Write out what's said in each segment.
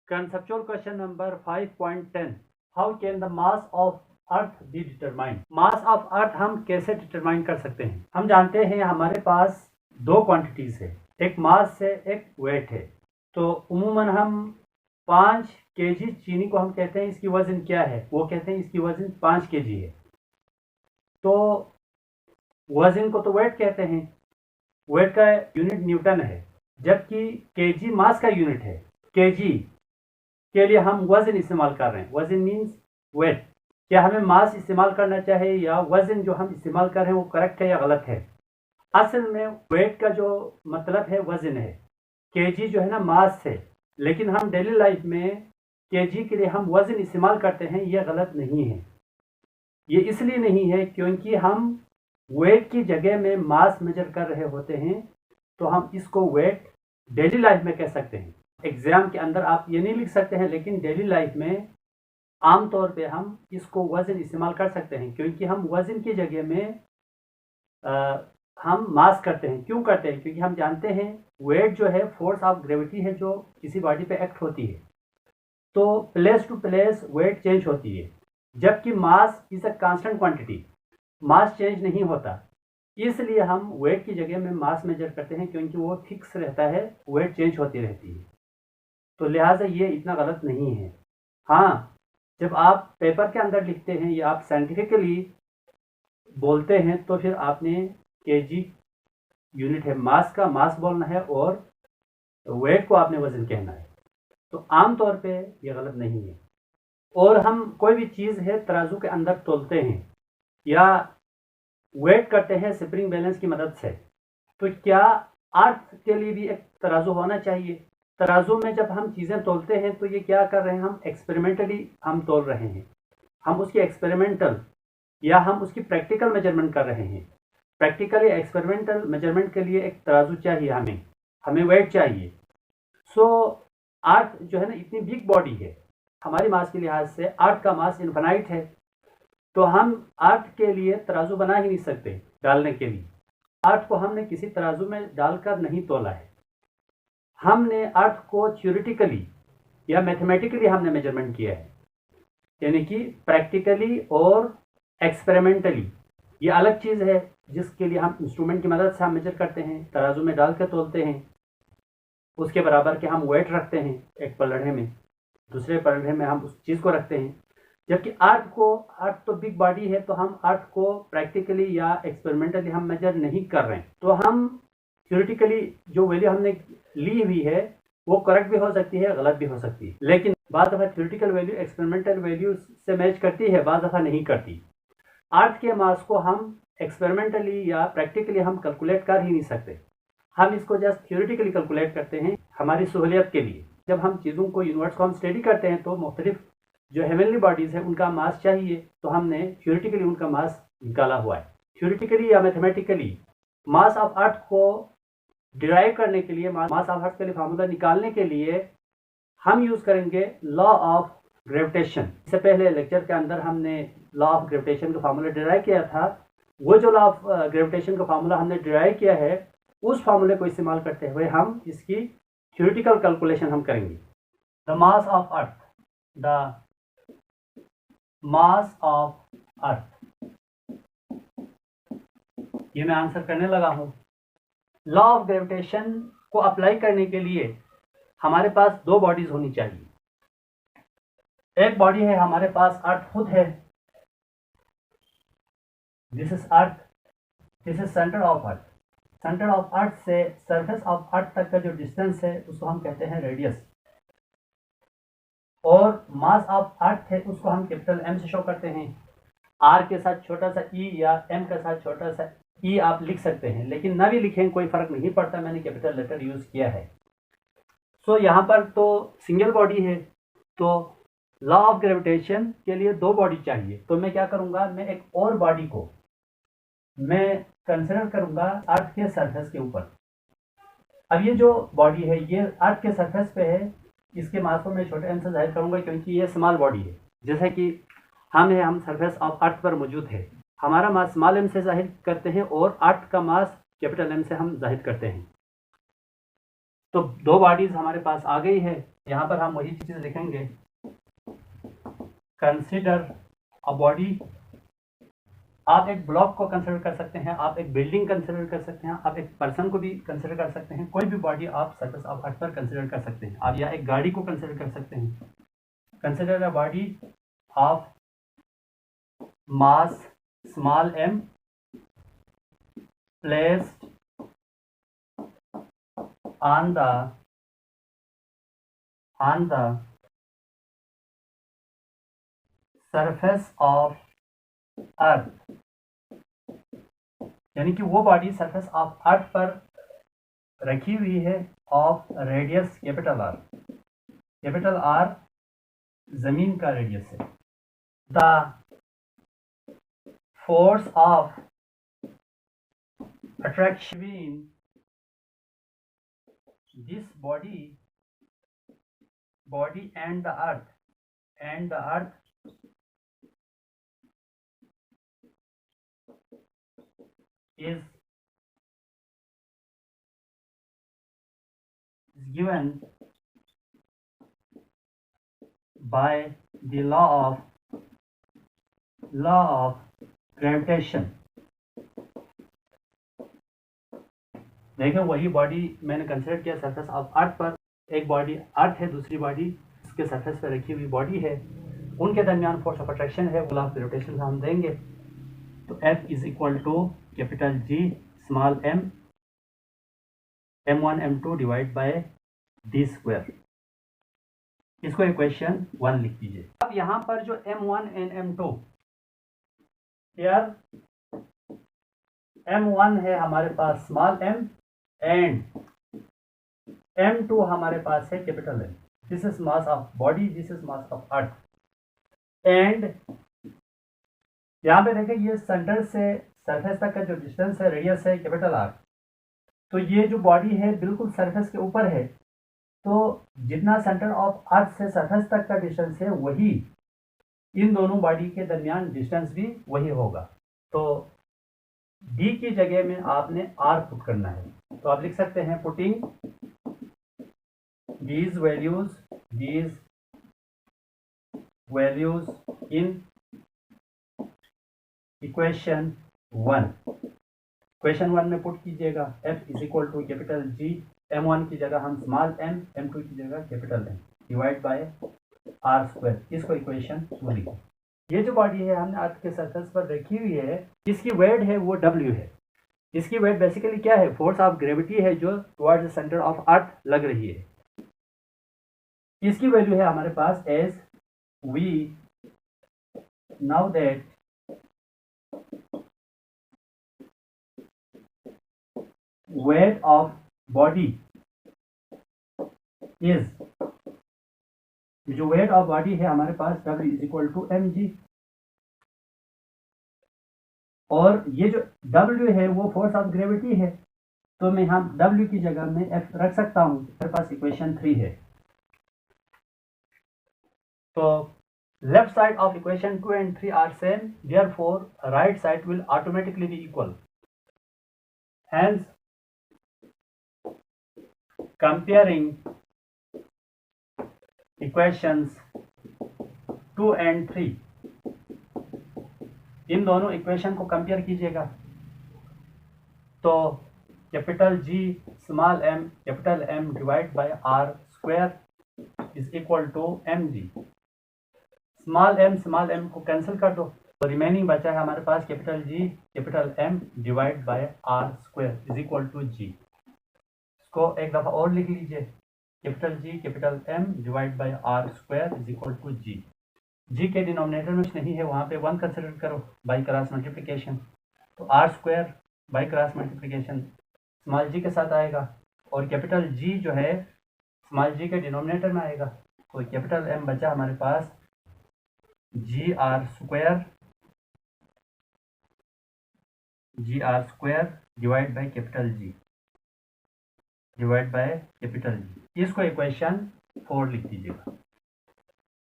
Conceptual question number 5.10. How can the mass of earth be determined? Mass of earth हम कैसे determine कर सकते हैं? हम जानते हैं हमारे पास दो क्वांटिटीज है, एक मास है, एक वेट है। तो उमूमन हम 5 केजी चीनी को हम कहते हैं इसकी वजन क्या है, वो कहते हैं इसकी वजन 5 केजी है। तो वजन को तो वेट कहते हैं, वेट का यूनिट न्यूटन है, जबकि केजी मास का यूनिट है। केजी के लिए हम वजन इस्तेमाल कर रहे हैं, वजन मीन्स वेट। क्या हमें मास इस्तेमाल करना चाहिए या वजन जो हम इस्तेमाल कर रहे हैं वो करेक्ट है या गलत है? असल में वेट का जो मतलब है वजन है, केजी जो है ना मास है, लेकिन हम डेली लाइफ में केजी के लिए हम वजन इस्तेमाल करते हैं, ये गलत नहीं है। ये इसलिए नहीं है क्योंकि हम वेट की जगह में मास मेजर कर रहे होते हैं, तो हम इसको वेट डेली लाइफ में कह सकते हैं। एग्जाम के अंदर आप ये नहीं लिख सकते हैं, लेकिन डेली लाइफ में आमतौर पे हम इसको वजन इस्तेमाल कर सकते हैं, क्योंकि हम वजन की जगह में हम मास करते हैं। क्यों करते हैं? क्योंकि हम जानते हैं वेट जो है फोर्स ऑफ ग्रेविटी है जो किसी बॉडी पे एक्ट होती है, तो place to place weight change होती है, जबकि mass is a constant quantity, mass change नहीं होता। इसलिए हम वेट की जगह में मास मेजर करते हैं, क्योंकि वो फिक्स रहता है, वेट चेंज होती रहती है। तो लिहाजा ये इतना गलत नहीं है। हाँ, जब आप पेपर के अंदर लिखते हैं या आप साइंटिफिकली बोलते हैं, तो फिर आपने केजी यूनिट है मास का, मास बोलना है, और वेट को आपने वजन कहना है। तो आमतौर पे ये गलत नहीं है। और हम कोई भी चीज़ है तराजू के अंदर तोलते हैं या वेट करते हैं स्प्रिंग बैलेंस की मदद से, तो क्या अर्थ के लिए भी एक तराजू होना चाहिए? तराजू में जब हम चीज़ें तोलते हैं तो ये क्या कर रहे हैं, हम एक्सपेरिमेंटली हम तोल रहे हैं, हम उसकी एक्सपेरिमेंटल या हम उसकी प्रैक्टिकल मेजरमेंट कर रहे हैं। प्रैक्टिकल या एक्सपेरिमेंटल मेजरमेंट के लिए एक तराजू चाहिए, हमें वेट चाहिए। सो अर्थ जो है ना इतनी बिग बॉडी है, हमारी मास के लिहाज से अर्थ का मास इनफाइनाइट है, तो हम अर्थ के लिए तराजू बना ही नहीं सकते डालने के लिए। अर्थ को हमने किसी तराजू में डालकर नहीं तोला है, हमने अर्थ को थ्योरेटिकली या मैथमेटिकली हमने मेजरमेंट किया है, यानी कि प्रैक्टिकली और एक्सपेरिमेंटली। ये अलग चीज़ है जिसके लिए हम इंस्ट्रूमेंट की मदद से हम मेजर करते हैं, तराजू में डाल कर तोलते हैं, उसके बराबर के हम वेट रखते हैं, एक पलड़े में, दूसरे पलड़े में हम उस चीज़ को रखते हैं। जबकि अर्थ तो बिग बॉडी है, तो हम अर्थ को प्रैक्टिकली या एक्सपेरिमेंटली हम मेजर नहीं कर रहे हैं। तो हम थ्योरेटिकली जो वैल्यू हमने ली हुई है वो करेक्ट भी हो सकती है, गलत भी हो सकती है, लेकिन बाद दफ़ा थ्योरेटिकल वैल्यू एक्सपेरिमेंटल वैल्यू से मैच करती है, बाद दफ़ा नहीं करती। अर्थ के मास को हम एक्सपेरिमेंटली या प्रैक्टिकली हम कैलकुलेट कर ही नहीं सकते, हम इसको जस्ट थ्योरेटिकली कैलकुलेट करते हैं हमारी सहूलियत के लिए। जब हम चीज़ों को यूनिवर्स को हम स्टडी करते हैं तो मुख्तलिफ जो हेवनली बॉडीज़ है उनका मास चाहिए, तो हमने थ्योरेटिकली उनका मास निकाला हुआ है। थ्योरेटिकली या मैथमेटिकली मास ऑफ अर्थ को डिराइव करने के लिए, मास ऑफ अर्थ के लिए फार्मूला निकालने के लिए हम यूज़ करेंगे लॉ ऑफ ग्रेविटेशन। इससे पहले लेक्चर के अंदर हमने लॉ ऑफ ग्रेविटेशन का फार्मूला डिराइव किया था। वो जो लॉ ऑफ ग्रेविटेशन का फार्मूला हमने डिराइव किया है, उस फार्मूले को इस्तेमाल करते हुए हम इसकी थ्योरेटिकल कैलकुलेशन हम करेंगे। The mass of earth, the mass of earth, ये मैं आंसर करने लगा हूँ। लॉ ऑफ ग्रेविटेशन को अप्लाई करने के लिए हमारे पास दो बॉडीज होनी चाहिए। एक बॉडी है हमारे पास, अर्थ खुद है, this is earth, this is centre of earth. Centre of अर्थ से सरफेस ऑफ अर्थ तक का जो डिस्टेंस है उसको हम कहते हैं रेडियस, और मास ऑफ अर्थ है उसको हम कैपिटल एम से शो करते हैं। आर के साथ छोटा सा ई या एम के साथ छोटा सा ई आप लिख सकते हैं, लेकिन ना भी लिखें कोई फर्क नहीं पड़ता, मैंने कैपिटल लेटर यूज किया है। सो यहाँ पर तो सिंगल बॉडी है, तो लॉ ऑफ ग्रेविटेशन के लिए दो बॉडी चाहिए। तो मैं क्या करूँगा, मैं एक और बॉडी को मैं कंसिडर करूँगा अर्थ के सरफेस के ऊपर। अब ये जो बॉडी है ये अर्थ के सरफेस पे है, इसके मास को मैं छोटे एम से जाहिर करूँगा क्योंकि ये स्मॉल बॉडी है। जैसे कि हम सरफेस ऑफ अर्थ पर मौजूद है, हमारा मास स्मॉल एम से जाहिर करते हैं और अर्थ का मास कैपिटल एम से हम जाहिर करते हैं। तो दो बॉडीज हमारे पास आ गई है, यहाँ पर हम वही चीज़ लिखेंगे, कंसिडर अ बॉडी। आप एक ब्लॉक को कंसिडर कर सकते हैं, आप एक बिल्डिंग कंसिडर कर सकते हैं, आप एक पर्सन को भी कंसिडर कर सकते हैं, कोई भी बॉडी आप सरफेस ऑफ अर्थ पर कंसिडर कर सकते हैं। आप या एक गाड़ी को कंसिडर कर सकते हैं। Consider a body of mass small m placed on the surface of अर्थ, यानी कि वो बॉडी सरफेस ऑफ अर्थ पर रखी हुई है of radius capital R. Capital R जमीन का रेडियस है। The force of attraction in this body and the earth is given by the law of gravitation। देखिए वही बॉडी मैंने कंसिडर किया सरफेस ऑफ अर्थ पर, एक बॉडी अर्थ है, दूसरी बॉडी उसके सरफेस पर रखी हुई बॉडी है, उनके दरमियान फोर्स ऑफ अट्रैक्शन है, वो लॉ ऑफ ग्रेविटेशन हम देंगे। तो F is equal to capital G small m m1 m2 divide by d square. इसको इक्वेशन 1 लिख दीजिए। अब यहाँ पर जो m1 एंड m2, यार m1 है हमारे पास स्मॉल m एंड m2 हमारे पास है capital M। This is mass of body, this is mass of earth. And यहाँ पे देखें ये सेंटर से सरफेस तक का जो डिस्टेंस है, रेडियस है कैपिटल R। तो ये जो बॉडी है बिल्कुल सरफेस के ऊपर है, तो जितना सेंटर ऑफ अर्थ से सरफेस तक का डिस्टेंस है वही इन दोनों बॉडी के दरमियान डिस्टेंस भी वही होगा। तो D की जगह में आपने R पुट करना है। तो आप लिख सकते हैं putting these values in equation 1। Equation 1 में पुट कीजिएगा F is equal to capital G, m1 की जगह हम स्मॉल m, m2 की जगह capital M divide by R square. इसको इक्वेशन 2 लिखें। ये जो बॉडी है हमने अर्थ के सरफेस पर रखी हुई है, इसकी वेट है वो W है। इसकी वेट बेसिकली क्या है, फोर्स ऑफ ग्रेविटी है जो towards the centre of earth लग रही है। इसकी वैल्यू है हमारे पास as we now that weight of body is, जो weight of body है हमारे पास W is equal to mg। और ये जो W है वो फोर्स ऑफ ग्रेविटी है, तो मैं यहाँ W की जगह में F रख सकता हूँ। मेरे पास इक्वेशन 3 है। तो left side of equation 2 and 3 are same, therefore right side will automatically be equal. Hence comparing equations 2 and 3, इन दोनों इक्वेशन को कंपेयर कीजिएगा। तो capital G small m capital M divide by R square is equal to mg। Small m को cancel कर दो, तो remaining बचा है हमारे पास capital G capital M divide by R square is equal to G। को एक दफ़ा और लिख लीजिए, capital G capital M divide by R square is equal to G। G के डिनोमिनेटर में कुछ नहीं है, वहाँ पे 1 कंसिडर करो बाई क्रॉस मल्टीप्लिकेशन। तो R square by cross multiplication small g के साथ आएगा, और कैपिटल G जो है स्मॉल g के डिनोमिनेटर में आएगा। तो कैपिटल M बचा हमारे पास g R square divide by capital G divide by capital G। इसको इक्वेशन 4 लिख दीजिएगा।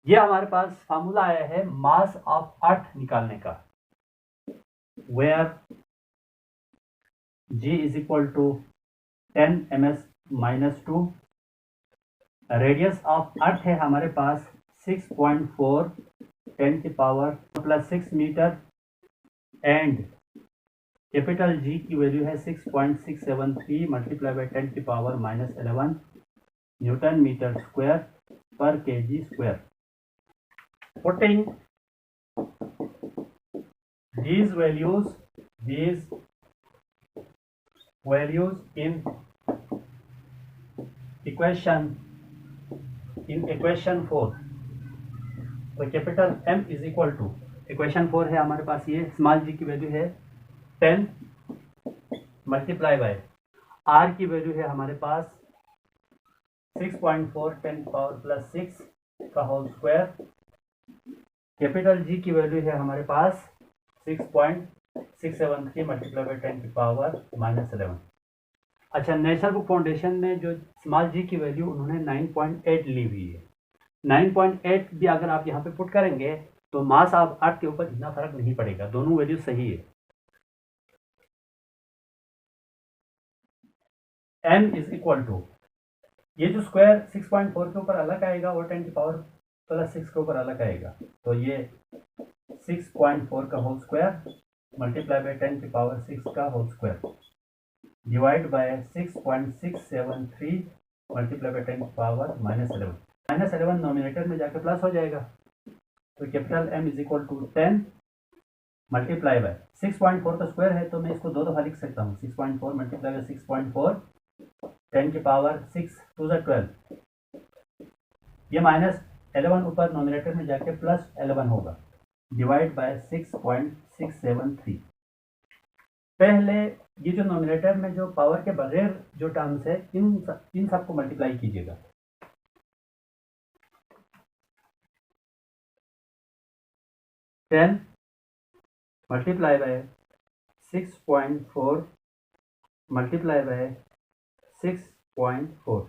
ये हमारे पास फार्मूला आया है मास ऑफ अर्थ निकालने का, where G is equal to 10 ms-2 radius of Earth है हमारे पास 6.4 10 की power +6 metre and capital G की वैल्यू है 6.673 मल्टीप्लाई बाई 10 की पावर -11 न्यूटन मीटर स्क्वायर पर KG square. Putting these values in equation 4. तो capital M is equal to equation 4 है हमारे पास. ये स्मॉल जी की वैल्यू है 10 मल्टीप्लाई बाय R की वैल्यू है हमारे पास 6.4 10 पावर +6 का होल स्क्वायर. कैपिटल जी की वैल्यू है हमारे पास 6.673 मल्टीप्लाई बाई 10 की पावर -11. अच्छा, नेशनल बुक फाउंडेशन में जो स्मॉल जी की वैल्यू उन्होंने 9.8 ली हुई है. 9.8 भी अगर आप यहाँ पे पुट करेंगे तो मास ऑफ अर्थ के ऊपर इतना फर्क नहीं पड़ेगा, दोनों वैल्यू सही है. m इज इक्वल टू ये जो स्क्वायर 6.4 के ऊपर अलग आएगा और 10 की पावर +6 के ऊपर अलग आएगा. तो ये 6.4 का होल स्क्वायर मल्टीप्लाई बाई 10 की पावर 6 का whole square divide by 6.673 multiply by 10 की पावर -11. -11 नोमिनेटर में जाके प्लस हो जाएगा. तो capital M is equal to 10 multiply by 6.4 का स्क्वायर है तो मैं इसको दो दफ़ा लिख सकता हूँ. 6.4 मल्टीप्लाई बाय 6.4 10 की पावर 6 2 12. ये -11 ऊपर नोमिनेटर में जाके +11 होगा डिवाइड बाय 6.673. पहले ये जो नोमिनेटर में जो पावर के बगैर जो टर्म्स है इन सबको मल्टीप्लाई कीजिएगा. Ten multiply by 6.4 multiply by 6.4.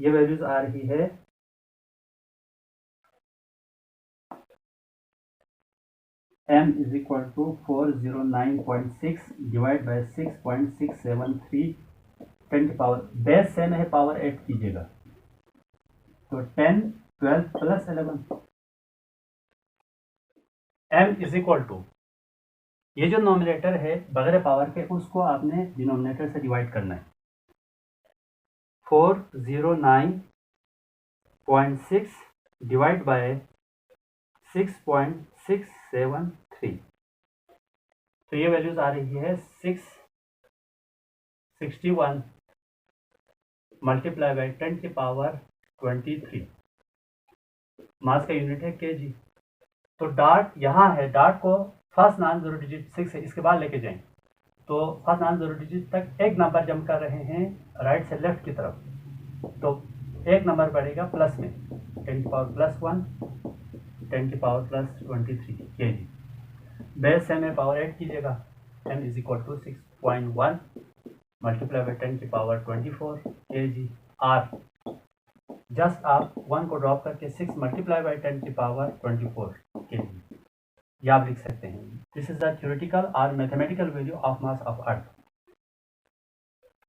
ये वैल्यूज आ रही है m is equal to 409.6 divide by 6.673 10 की पावर बेस सेम है पावर 8 कीजिएगा. तो 10 12 प्लस 11 m इज इक्वल टू ये जो नोमिनेटर है बगैर पावर के उसको आपने डिनोमिनेटर से डिवाइड करना है. 409.6 डिवाइड बाय 6.673. तो ये वैल्यूज आ रही है 661 मल्टीप्लाई बाय 10 की पावर 23. मास का यूनिट है केजी. तो डॉट यहाँ है, डॉट को फर्स्ट नॉन जीरो डिजिट 6 है इसके बाद लेके जाएं. तो फर्स्ट नॉन जीरो डिजिट तक एक नंबर जम कर रहे हैं राइट से लेफ्ट की तरफ. तो एक नंबर बढ़ेगा प्लस में 10 की पावर +1 10 की पावर +23 kg. बेस से में पावर 8 कीजिएगा. m is equal to 6.1 multiply by 10 की पावर 24 kg. r जस्ट आप 1 को ड्रॉप करके 6 मल्टीप्लाई बाई 10 की पावर 24 kg ये आप लिख सकते हैं. दिस इज द थ्योरेटिकल और mathematical value of mass of earth.